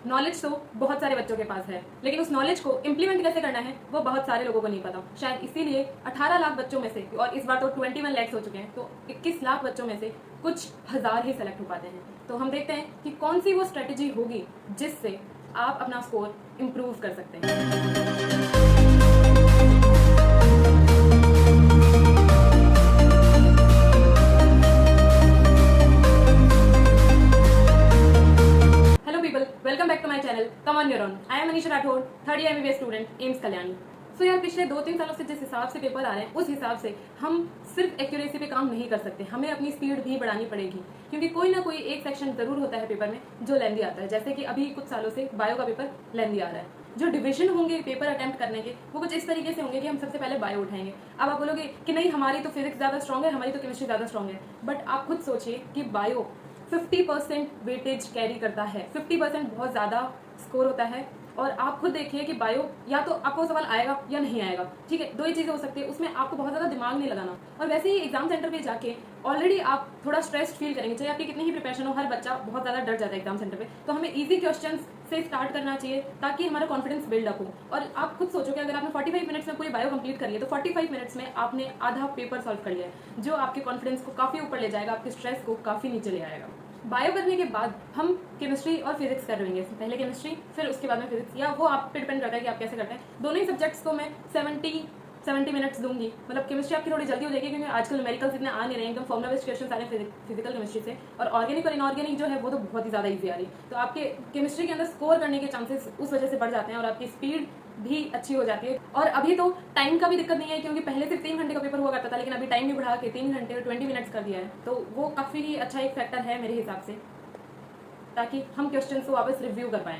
Knowledge तो बहुत सारे बच्चों के पास है, लेकिन उस नॉलेज को इम्प्लीमेंट कैसे करना है वो बहुत सारे लोगों को नहीं पता। शायद इसीलिए 18 लाख बच्चों में से, और इस बार तो 21 लाख हो चुके हैं, तो 21 लाख बच्चों में से कुछ हजार ही सेलेक्ट हो पाते हैं। तो हम देखते हैं कि कौन सी वो स्ट्रेटेजी होगी जिससे आप अपना स्कोर इम्प्रूव कर सकते हैं। Welcome back to my channel come on your own. I am Manisha Rathore, third year MBBS student, AIIMS Kalyani. So यार, पिछले 2-3 सालों से जिस हिसाब से पेपर आ रहे हैं उस हिसाब से हम सिर्फ एक्यूरेसी पे काम नहीं कर सकते, हमें अपनी स्पीड भी बढ़ानी पड़ेगी, क्योंकि कोई ना कोई एक सेक्शन जरूर होता है पेपर में जो लेंदी आता है। जैसे कि अभी कुछ सालों से बायो का पेपर लेंदी आ रहा है। जो डिवीजन होंगे पेपर अटेम्प्ट करने के वो कुछ इस तरीके से होंगे कि हम सबसे पहले बायो उठाएंगे। अब आप बोलोगे कि नहीं, हमारी तो फिजिक्स ज़्यादा स्ट्रॉन्ग है, हमारी तो केमिस्ट्री ज़्यादा स्ट्रॉन्ग है, बट आप खुद सोचिए कि बायो 50% वेटेज कैरी करता है, 50% बहुत ज़्यादा स्कोर होता है। और आप खुद देखिए कि बायो या तो आपको सवाल आएगा या नहीं आएगा, ठीक है, दो ही चीज़ें हो सकती है, उसमें आपको बहुत ज़्यादा दिमाग नहीं लगाना। और वैसे ही एग्जाम सेंटर पे जाके ऑलरेडी आप थोड़ा स्ट्रेस फील करेंगे, चाहे आपकी कितनी ही प्रिपरेशन हो। हर बच्चा बहुत ज़्यादा डर जाता है एग्जाम सेंटर पे, तो हमें ईजी क्वेश्चन से स्टार्ट करना चाहिए ताकि हमारा कॉन्फिडेंस बिल्डअप हो। और आप खुद सोचो कि अगर आपने 45 मिनट्स में पूरी बायो कंप्लीट करी है तो 45 मिनट्स में आपने आधा पेपर सॉल्व कर लिया है, जो आपके कॉन्फिडेंस को काफ़ी ऊपर ले जाएगा, आपके स्ट्रेस को काफ़ी नीचे ले आएगा। बायो करने के बाद हम केमिस्ट्री और फिजिक्स कर लेंगे, पहले केमिस्ट्री फिर उसके बाद में फिजिक्स, या वो आप पे डिपेंड करता है कि आप कैसे करते हैं। दोनों ही सब्जेक्ट्स को मैं 70 मिनट्स दूंगी। मतलब केमिस्ट्री आपकी थोड़ी जल्दी हो जाएगी क्योंकि आजकल न्यूमेरिकल्स इतने आ नहीं रहे हैं, एकदम फॉर्मुला बेस्ड क्वेश्चन आ रहे हैं फिजिकल केमिस्ट्री से। और ऑर्गेनिक और इनऑर्गेनिक जो है वो तो बहुत ही ज़्यादा ईजी आ रही है, तो आपके केमिस्ट्री के अंदर स्कोर करने के चांसेस उस वजह से बढ़ जाते हैं और आपकी स्पीड भी अच्छी हो जाती है। और अभी तो टाइम का भी दिक्कत नहीं है, क्योंकि पहले सिर्फ 3 घंटे का पेपर हुआ करता था, लेकिन अभी टाइम भी बढ़ा के 3 घंटे और 20 मिनट्स कर दिया है, तो वो काफ़ी ही अच्छा एक फैक्टर है मेरे हिसाब से, ताकि हम क्वेश्चन को वापस रिव्यू कर पाएं।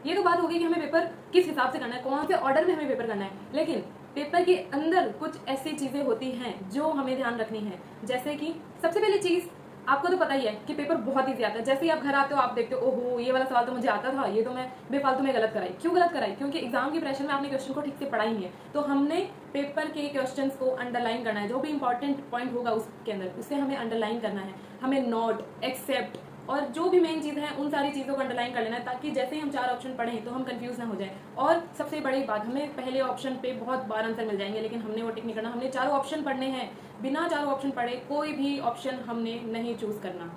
ये तो बात होगी कि हमें पेपर किस हिसाब से करना है, कौन से ऑर्डर में हमें पेपर करना है, लेकिन पेपर के अंदर कुछ ऐसी चीज़ें होती हैं जो हमें ध्यान रखनी है। जैसे कि सबसे पहली चीज़, आपको तो पता ही है कि पेपर बहुत ईजी आता है। जैसे ही आप घर आते हो आप देखते हो, ओहो ये वाला सवाल तो मुझे आता था, ये तो मैं बेफालतू में गलत कराई। क्यों गलत कराई? क्योंकि एग्जाम की प्रेशर में आपने क्वेश्चन को ठीक से पढ़ा ही नहीं है। तो हमने पेपर के क्वेश्चन को अंडरलाइन करना है, जो भी इंपॉर्टेंट पॉइंट होगा उसके अंदर उसे हमें अंडरलाइन करना है। हमें नोट, एक्सेप्ट और जो भी मेन चीज़ है उन सारी चीज़ों को अंडरलाइन कर लेना है, ताकि जैसे ही हम 4 ऑप्शन पढ़ें तो हम कंफ्यूज ना हो जाए। और सबसे बड़ी बात, हमें पहले ऑप्शन पे बहुत बार आंसर मिल जाएंगे, लेकिन हमने वो टिक नहीं करना। हमने 4 ऑप्शन पढ़ने हैं, बिना 4 ऑप्शन पढ़े कोई भी ऑप्शन हमने नहीं चूज करना।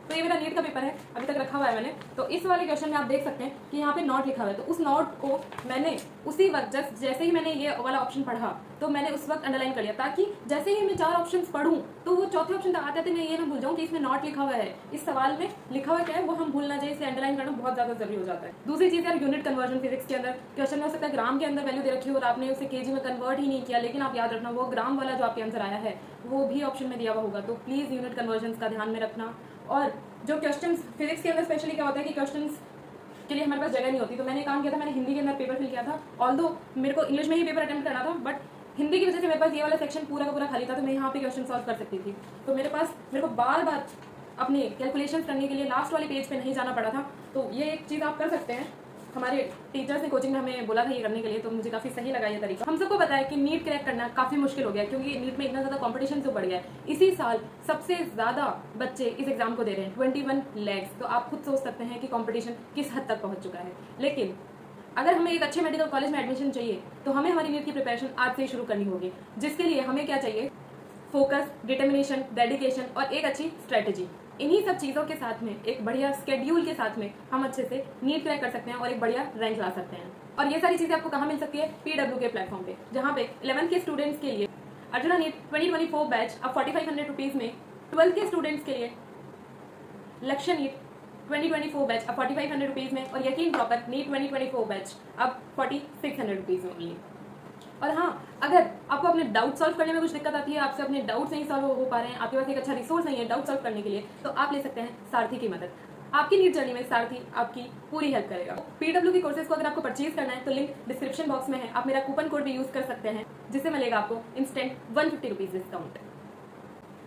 तो ये मेरा नीट का पेपर है, अभी तक रखा हुआ है मैंने। तो इस वाले क्वेश्चन में आप देख सकते हैं कि यहाँ पे नोट लिखा हुआ है, तो उस नोट को मैंने उसी वक्त जैसे ही मैंने ये वाला ऑप्शन पढ़ा तो मैंने उस वक्त अंडरलाइन कर लिया, ताकि जैसे ही मैं 4 ऑप्शन पढ़ूँ तो वो चौथे ऑप्शन तक आते थे मैं ये ना भूल जाऊँ कि इसमें नोट लिखा हुआ है, इस सवाल में लिखा हुआ क्या है वो हम भूलना चाहिए। इसे अंडरलाइन करना बहुत ज़्यादा जरूरी हो जाता है। दूसरी चीज़ यार, यूनिट कन्वर्जन फिजिक्स के अंदर क्वेश्चन में हो सकता है ग्राम के अंदर वैल्यू दे रखी हो और आपने उसे केजी में कन्वर्ट ही नहीं किया, लेकिन आप याद रखना वो ग्राम वाला जो आपके आंसर आया है वो भी ऑप्शन में दिया हुआ होगा। तो प्लीज़ यूनिट कन्वर्जन का ध्यान में रखना। और जो क्वेश्चंस फिजिक्स के अंदर स्पेशली क्या होता है कि क्वेश्चंस के लिए हमारे पास जगह नहीं होती, तो मैंने काम किया था, मैंने हिंदी के अंदर पेपर फिल किया था। ऑल्दो मेरे को इंग्लिश में ही पेपर अटेम्प्ट करना था, बट हिंदी की वजह से मेरे पास ये वाला सेक्शन पूरा का पूरा खाली था, तो मैं यहाँ पे क्वेश्चन सॉल्व कर सकती थी। तो मेरे को बार बार अपने कैलकुलेशन करने के लिए लास्ट वाले पेज पे नहीं जाना पड़ा था। तो ये एक चीज़ आप कर सकते हैं। हमारे टीचर्स ने कोचिंग में हमें बोला था ये करने के लिए, तो मुझे काफ़ी सही लगा ये तरीका। हम सबको पता है कि नीट क्रैक करना काफ़ी मुश्किल हो गया, क्योंकि नीट में इतना ज़्यादा कंपटीशन तो बढ़ गया है। इसी साल सबसे ज़्यादा बच्चे इस एग्जाम को दे रहे हैं, 21 लाख। तो आप खुद सोच सकते हैं कि कंपटीशन किस हद तक पहुँच चुका है। लेकिन अगर हमें एक अच्छे मेडिकल कॉलेज में एडमिशन चाहिए तो हमें हमारी नीट की प्रिपरेशन आज से ही शुरू करनी होगी, जिसके लिए हमें क्या चाहिए? फोकस, डिटर्मिनेशन, डेडिकेशन और एक अच्छी स्ट्रेटेजी। इन्हीं सब चीज़ों के साथ में, एक बढ़िया स्केड्यूल के साथ में हम अच्छे से नीट क्रैक कर सकते हैं और एक बढ़िया रैंक ला सकते हैं। और ये सारी चीज़ें आपको कहाँ मिल सकती है? PW के प्लेटफॉर्म पे, जहाँ पे 11th के स्टूडेंट्स के लिए अर्जुना नीट 2024 बैच अब 4500 रुपीज़ में, 12th के स्टूडेंट्स के लिए लक्ष्य नीट 2024 बैच अब 4500 रुपीज़ में, और यकीन प्रॉपर नीट 2024 बैच अब 4600 रुपीज़ में मिली। और हाँ, अगर आपको अपने डाउट सॉल्व करने में कुछ दिक्कत आती है, आपसे अपने डाउट्स नहीं सॉल्व हो पा रहे हैं, आपके पास एक अच्छा रिसोर्स नहीं है डाउट सॉल्व करने के लिए, तो आप ले सकते हैं सारथी की मदद। आपकी नीट जर्नी में सारथी आपकी पूरी हेल्प करेगा। PW की कोर्सेज को अगर आपको परचेज करना है तो लिंक डिस्क्रिप्शन बॉक्स में है, आप मेरा कूपन कोड भी यूज कर सकते हैं, जिससे मिलेगा आपको इंस्टेंट 150 रुपीज़ डिस्काउंट।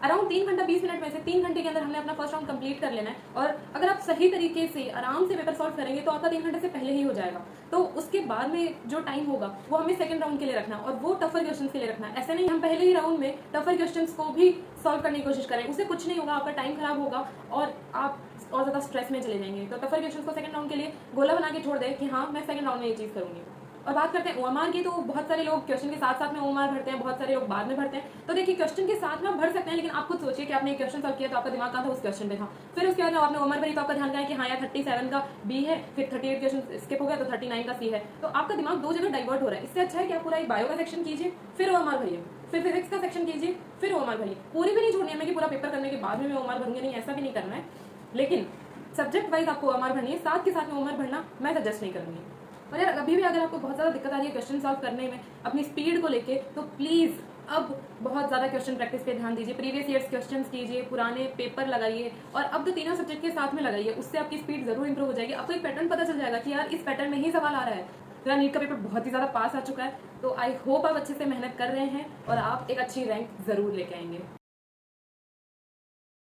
अराउंड 3 घंटा 20 मिनट में से 3 घंटे के अंदर हमने अपना फर्स्ट राउंड कंप्लीट कर लेना है। और अगर आप सही तरीके से आराम से पेपर सॉल्व करेंगे तो आपका 3 घंटे से पहले ही हो जाएगा। तो उसके बाद में जो टाइम होगा वो हमें सेकंड राउंड के लिए रखना है और वो टफर क्वेश्चंस के लिए रखना है। ऐसे नहीं हम पहले ही राउंड में टफर क्वेश्चंस को भी सॉल्व करने की कोशिश करें, उससे कुछ नहीं होगा, आपका टाइम खराब होगा और आप और ज़्यादा स्ट्रेस में चले जाएंगे। तो टफर क्वेश्चंस को सेकंड राउंड के लिए गोला बना के छोड़ दें कि हाँ मैं सेकंड राउंड में ये चीज़ करूँगी। और बात करते हैं ओएमआर की, तो बहुत सारे लोग क्वेश्चन के साथ साथ में ओएमआर भरते हैं, बहुत सारे लोग बाद में भरते हैं। तो देखिए क्वेश्चन के साथ में आप भर सकते हैं, लेकिन आप खुद सोचिए कि आपने एक क्वेश्चन सॉल्व किया तो आपका दिमाग कहाँ था, उस क्वेश्चन पे था। फिर उसके बाद जब आपने ओएमआर भरी तो आपका ध्यान गया कि हाँ यार 37 का बी है, फिर 38 क्वेश्चन स्किप हो गया तो 39 का सी है। तो आपका दिमाग दो जगह डाइवर्ट हो रहा है। इससे अच्छा है कि आप पूरा एक बायो का सेक्शन कीजिए, फिर ओएमआर भरिए, फिर फिजिक्स का सेक्शन कीजिए, फिर ओएमआर भरिए। पूरी भी नहीं छोड़नी है मैं कि पूरा पेपर करने के बाद में मैं ओएमआर भरूंगी, नहीं, ऐसा भी नहीं करना है। लेकिन सब्जेक्ट वाइज आपको ओएमआर भरनी है, साथ के साथ में ओएमआर भरना मैं सजेस्ट नहीं करूंगी। और यार अभी भी अगर आपको बहुत ज़्यादा दिक्कत आ रही है क्वेश्चन सॉल्व करने में अपनी स्पीड को लेके, तो प्लीज़ अब बहुत ज़्यादा क्वेश्चन प्रैक्टिस पे ध्यान दीजिए, प्रीवियस ईयर्स क्वेश्चंस कीजिए, पुराने पेपर लगाइए और अब तो तीनों सब्जेक्ट के साथ में लगाइए। उससे आपकी स्पीड जरूर इंप्रूव हो जाएगी। आपको एक पैटर्न पता चल जाएगा कि यार इस पैटर्न में ही सवाल आ रहा है। तो यार नीट का पेपर बहुत ही ज़्यादा पास आ चुका है, तो आई होप आप अच्छे से मेहनत कर रहे हैं और आप एक अच्छी रैंक ज़रूर लेके आएंगे।